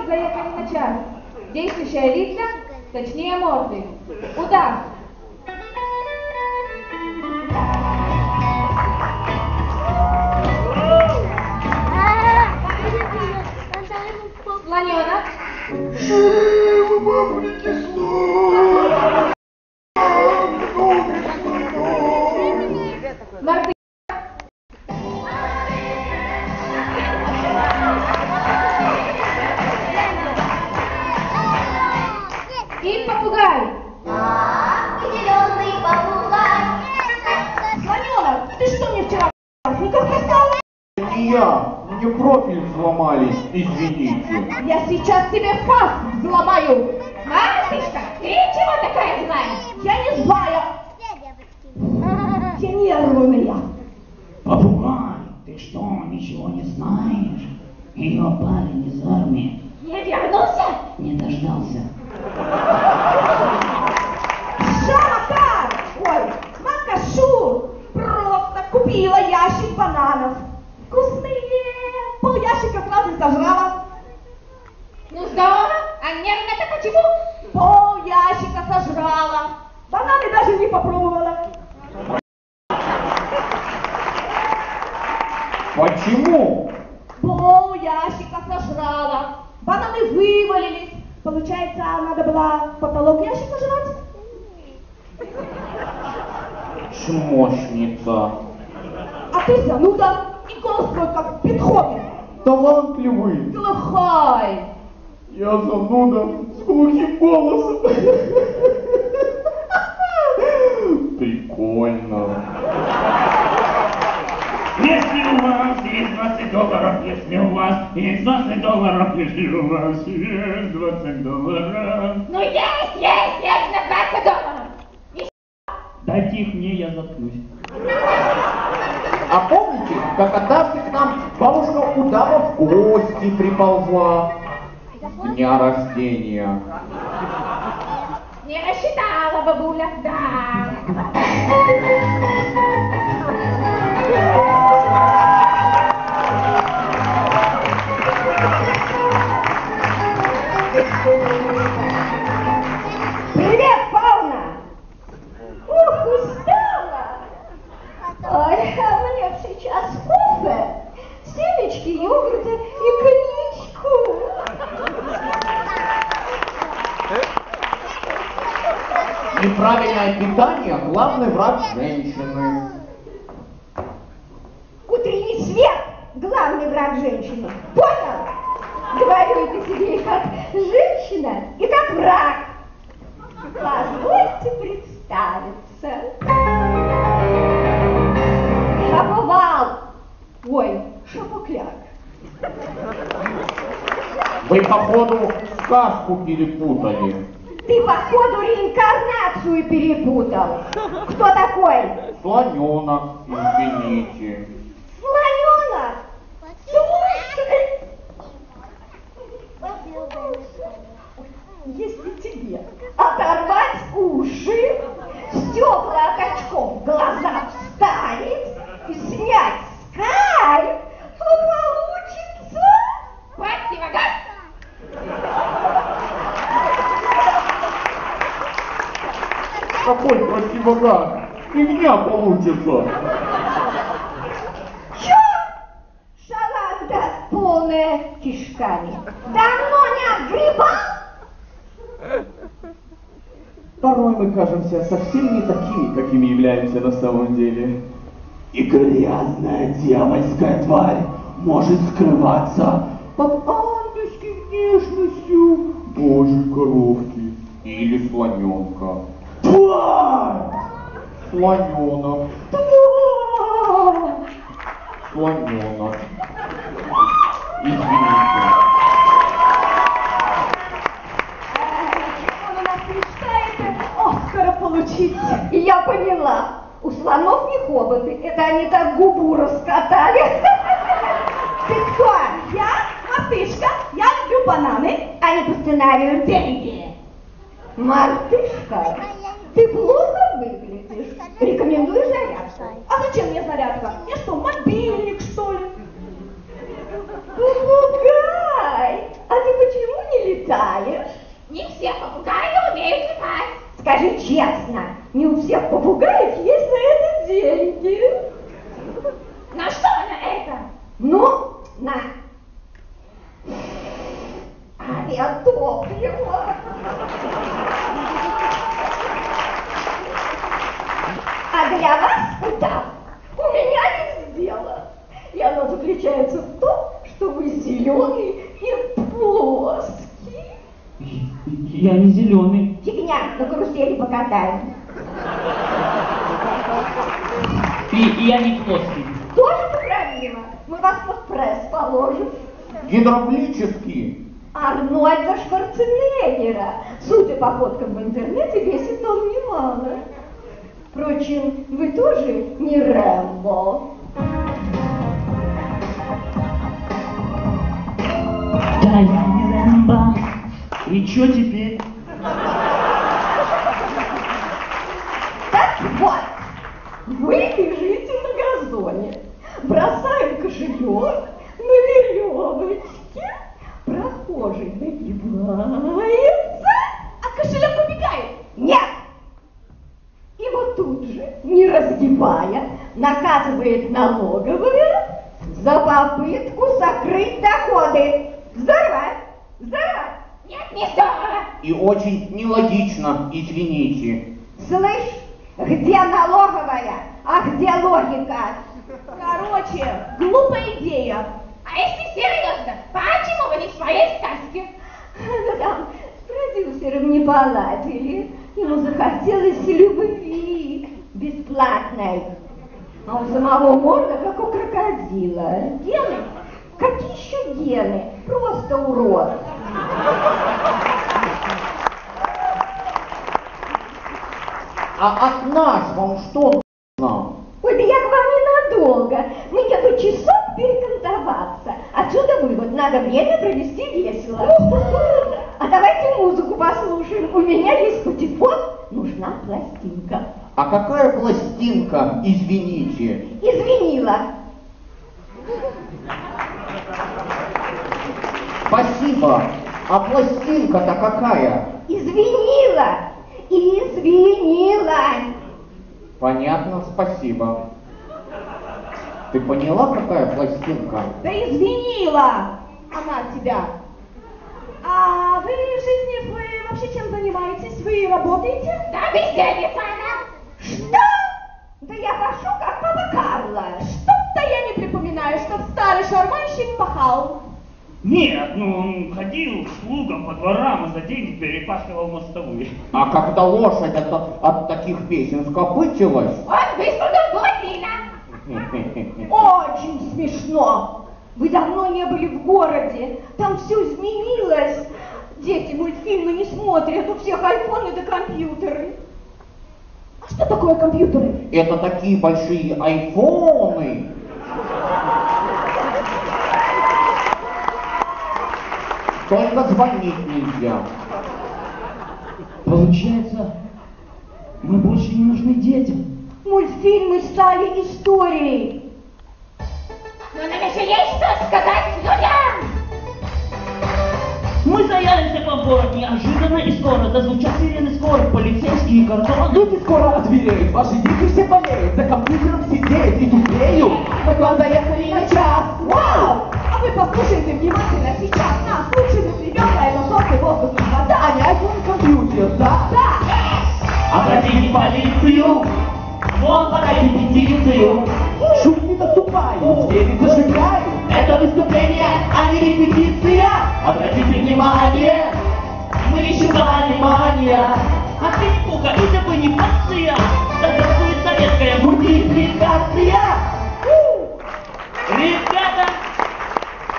заехали на час. Действующие лица, точнее морды. Удар. Слоненок. Морды. И попугай. Зеленый попугай. Слоненок, ты что мне вчера никак не стал? Не я, мне профиль взломали, извините. Я сейчас тебе паз взломаю. Мартышка, ты чего такая злая? Я не злая. Я нервная. Попугай, ты что, ничего не знаешь? Ее парень из армии Не вернулся? не дождался. Шамакар! Ой, Макашу! Просто купила ящик бананов. Вкусные! Пол ящика сразу сожрала. Ну здорово, а нервно-то почему? Пол ящика сожрала. Бананы даже не попробовала. Почему? Пол ящика сожрала. Бананы вывалились. Получается, надо было потолок ящика жрать? Чмошница. А ты зануда, и голос твой как Бетховен. Талантливый. Глухой. Я зануда с глухим голосом. Прикольно. Если у вас есть 20 долларов, если у вас есть 20 долларов, если у вас есть 20 долларов. Ну есть на 20 долларов. Дайте их мне, я заткнусь. А помните, как однажды к нам бабушка Удава в гости приползла? С дня рождения. Не рассчитала бабуля, да. Привет, Павна! Ух, устала! Ой, а мне б сейчас кофе, семечки, йогурта и коньячку. Неправильное питание – главный враг женщины. Утренний свет – главный враг женщины. Понял? Говорю это тебе и как женщина, и как враг. Позвольте представиться. Шаповал. Ой, шапокляк. Вы, походу, сказку перепутали. Ты, походу, реинкарнацию перепутал. Кто такой? Слоненок, извините. Слоненок? Слушай, если тебе оторвать уши, стекла от очков в глаза вставить и снять скальп, то получится... Противогаз! Какой противогаз? Фигня получится. Чё? Шаланда полная кишками. Давно не отгребал? Порой мы кажемся совсем не такими, какими являемся на самом деле. И грязная дьявольская тварь может скрываться Под ангельской внешностью божьей коровки или слоненка. Тварь! Слоненок. Слоненок. Извините. Он у нас мечтает Оскара получить. И я поняла. У слонов не хоботы. Это они так губу раскатали. Ты кто? Я? Мартышка. Я люблю бананы. Они по сценарию Бельгии. Мартышка, ты плохо выглядишь. Рекомендую зарядку. А зачем мне зарядка? Я что, мобильник, что ли? Попугай, а ты почему летаешь? Не все попугаи умеют летать. Скажи честно, не у всех попугаев есть на это деньги. На что на это? Ну, на авиатопливо. А для вас, удав, у меня есть дело. И оно заключается в том, что вы зеленый и плоский. Я не зеленый. Фигня, на карусели покатаем. И я не плоский. Тоже поправимо. Мы вас под пресс положим. Гидравлический. Арнольда Шварценеггера. Судя по фоткам в интернете, весит он немало. Впрочем, вы тоже не Рэмбо. Да, я не Рэмбо. И чё теперь? Так вот, вы лежите на газоне, бросаем кошелек на веревочке, прохожий нагибается, А кошелек убегает. нет! И вот тут же, не разгибая, наказывает налоговая за попытку сокрыть доходы. Здорово! Здорово! Нет, не здорово. И очень нелогично, извините. Слышь, где налоговая, а где логика? Короче, глупая идея. А если серьезно, почему вы не в своей сказке? Там с продюсером не поладили. Ему захотелось любви бесплатной. А у самого морда, как у крокодила. Гены? Какие еще гены? Просто урод. А от нас вам что нужно? Ой, да я к вам ненадолго. Мне бы часок перекантоваться. Отсюда вывод. Надо время провести весело. А давайте музыку послушаем. У меня есть патефон. Нужна пластинка. А какая пластинка, извините? Извинила. Спасибо. А пластинка-то какая? Извинила. Извинила. Понятно, спасибо. Ты поняла, какая пластинка? Да извинила она тебя. А вы в жизни, вы вообще чем занимаетесь? Вы работаете? Да бездельница она. Что? Да я пошу, как папа Карло. Что-то я не припоминаю, чтоб старый шарманщик пахал. Нет, ну он ходил слугам по дворам и за деньги перепахивал мостовые. А когда лошадь от таких песен скопытилась? Он высунул блондина. Очень смешно. Вы давно не были в городе. Там все изменилось. Дети мультфильмы не смотрят. У всех айфоны да компьютеры. А что такое компьютеры? Это такие большие айфоны. Только звонить нельзя. Получается, мы больше не нужны детям. Мультфильмы стали историей. Но нам еще есть что сказать людям. Мы заявимся по городу неожиданно и скоро. Зазвучат сирены скорых, полицейские кордоны. Люди скоро озвереют, ваши дети все болеют, за компьютером сидеть и тупеют. Мы к вам заехали на час, вау! А вы послушайте внимательно сейчас. Нас лучше живем, а это сотый воздух и вода. Да, не iPhone, компьютер, да? Да! Обратите полицию, вон подайте петицию. Шум не наступает, двери зажигают. Это выступление, а не репетиция. Обратите внимание, мы ищем внимания. Отлипуха и запанипация, торжествует советская мультипликация.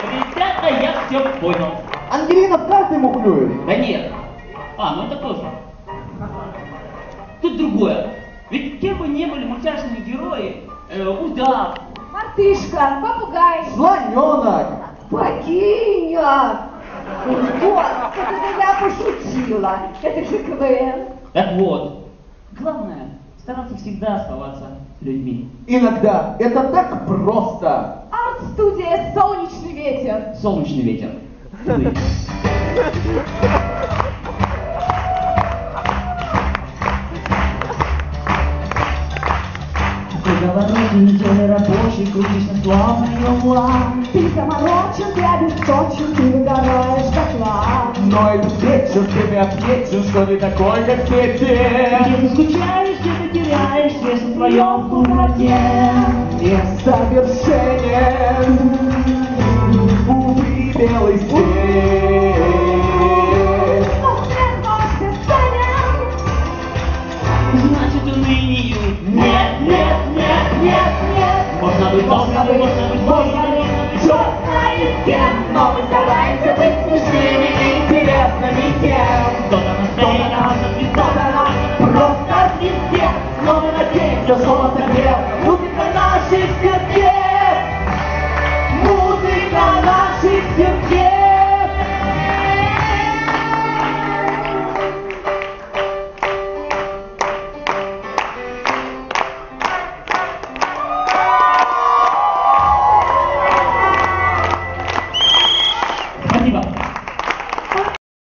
Ребята, я все понял. Ангелина в каждый мухлюет. Да нет. Ну это тоже. Тут другое. Ведь кем бы ни были мультяшные герои, удав, Мартышка, попугай, Слоненок. богиня. Вот, это я пошутила. Это же КВН. так вот, главное стараться всегда оставаться людьми. Иногда это так просто. Арт-студия «Солнечный ветер». Солнечный ветер. Договорен, неделя рабочий, крутишь на славный онлайн. Ты заморочен, ты обесточен, ты выгораешь дотла. Но этот вечер ты мне ответил, что не такой, как все Где те. ты скучаешь, где ты теряешь вес в твоем пустоте. Несовершенен, увы, белый свет. Значит, унынию нет, нет, нет, нет, нет. Можно быть, можно быть, можно быть, можно быть. Черт знает кем, но мы стараемся быть смешными и интересными тем. Кто-то нас смеется, Кто-то нас просто везде, но мы надеемся, что он согрел.